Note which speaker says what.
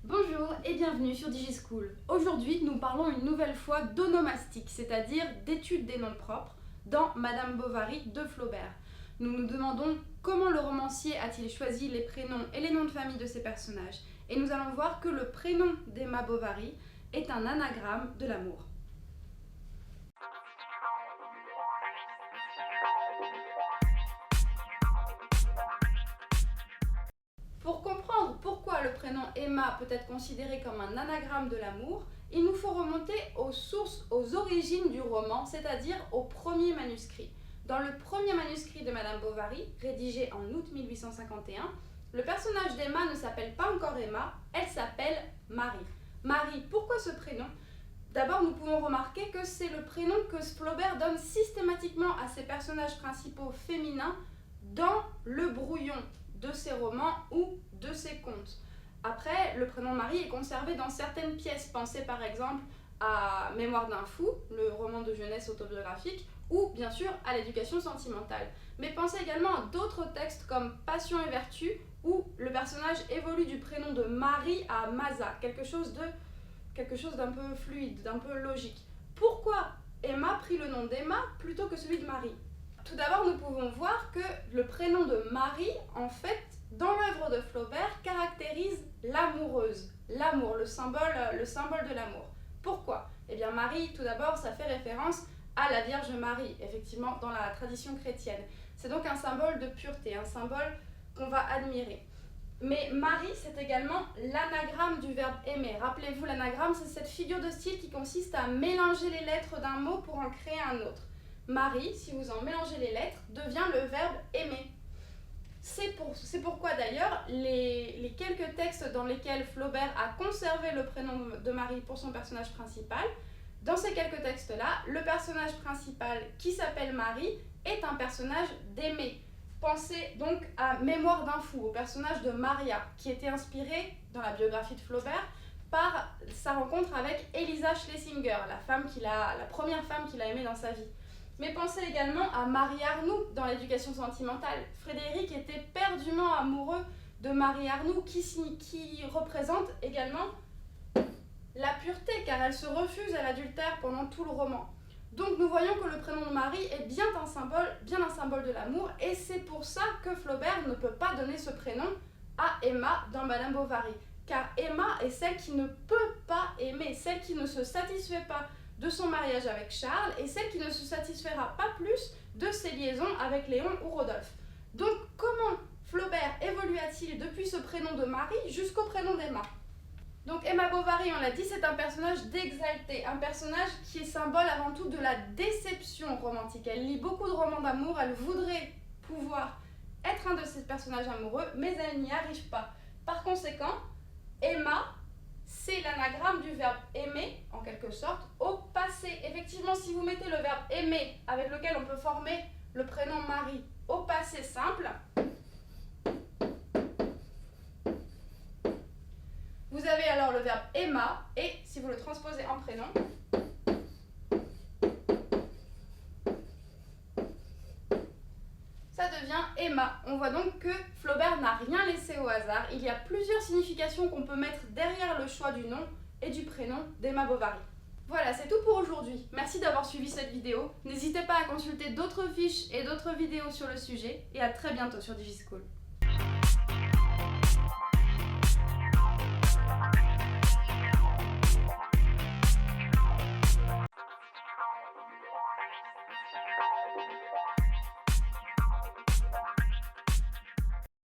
Speaker 1: Bonjour et bienvenue sur DigiSchool. Aujourd'hui, nous parlons une nouvelle fois d'onomastique, c'est-à-dire d'étude des noms propres, dans Madame Bovary de Flaubert. Nous nous demandons comment le romancier a-t-il choisi les prénoms et les noms de famille de ses personnages. Et nous allons voir que le prénom d'Emma Bovary est un anagramme de l'amour. Pour comprendre pourquoi le prénom Emma peut être considéré comme un anagramme de l'amour, il nous faut remonter aux sources, aux origines du roman, c'est-à-dire au premier manuscrit. Dans le premier manuscrit de Madame Bovary, rédigé en août 1851, le personnage d'Emma ne s'appelle pas encore Emma, elle s'appelle Marie. Marie, pourquoi ce prénom ? D'abord, nous pouvons remarquer que c'est le prénom que Flaubert donne systématiquement à ses personnages principaux féminins dans le brouillon de ses romans ou de ses contes. Après, le prénom Marie est conservé dans certaines pièces. Pensez par exemple à Mémoire d'un fou, le roman de jeunesse autobiographique, ou bien sûr à l'éducation sentimentale. Mais pensez également à d'autres textes comme Passion et vertu, où le personnage évolue du prénom de Marie à Maza, quelque chose d'un peu fluide, d'un peu logique. Pourquoi Emma prit le nom d'Emma plutôt que celui de Marie ? Tout d'abord, nous pouvons voir que le prénom de Marie, en fait, dans l'œuvre de Flaubert, caractérise l'amoureuse, l'amour, le symbole de l'amour. Pourquoi ? Eh bien, Marie, tout d'abord, ça fait référence à la Vierge Marie, effectivement, dans la tradition chrétienne. C'est donc un symbole de pureté, un symbole qu'on va admirer. Mais Marie, c'est également l'anagramme du verbe aimer. Rappelez-vous, l'anagramme, c'est cette figure de style qui consiste à mélanger les lettres d'un mot pour en créer un autre. Marie, si vous en mélangez les lettres, devient le verbe aimer. C'est pourquoi d'ailleurs, les quelques textes dans lesquels Flaubert a conservé le prénom de Marie pour son personnage principal, dans ces quelques textes-là, le personnage principal qui s'appelle Marie est un personnage d'Aimé. Pensez donc à Mémoire d'un fou, au personnage de Maria, qui était inspiré, dans la biographie de Flaubert, par sa rencontre avec Elisa Schlesinger, la première femme qu'il a aimée dans sa vie. Mais pensez également à Marie Arnoux dans l'éducation sentimentale. Frédéric était éperdument amoureux de Marie Arnoux, qui représente également la pureté, car elle se refuse à l'adultère pendant tout le roman. Donc nous voyons que le prénom de Marie est bien un symbole de l'amour, et c'est pour ça que Flaubert ne peut pas donner ce prénom à Emma dans Madame Bovary. Car Emma est celle qui ne peut pas aimer, celle qui ne se satisfait pas de son mariage avec Charles et celle qui ne se satisfera pas plus de ses liaisons avec Léon ou Rodolphe. Donc comment Flaubert évolua-t-il depuis ce prénom de Marie jusqu'au prénom d'Emma ? Donc Emma Bovary, on l'a dit, c'est un personnage d'exalté, un personnage qui est symbole avant tout de la déception romantique. Elle lit beaucoup de romans d'amour, elle voudrait pouvoir être un de ces personnages amoureux, mais elle n'y arrive pas. Par conséquent, Emma, c'est l'anagramme du verbe aimer, en quelque sorte, au passé. Effectivement, si vous mettez le verbe aimer, avec lequel on peut former le prénom Marie, au passé simple, vous avez alors le verbe Emma, et si vous le transposez en prénom, ça devient Emma. On voit donc que Flaubert n'a rien laissé au hasard. Il y a plusieurs significations qu'on peut mettre derrière le choix du nom et du prénom d'Emma Bovary. Voilà, c'est tout pour aujourd'hui. Merci d'avoir suivi cette vidéo. N'hésitez pas à consulter d'autres fiches et d'autres vidéos sur le sujet, et à très bientôt sur DigiSchool.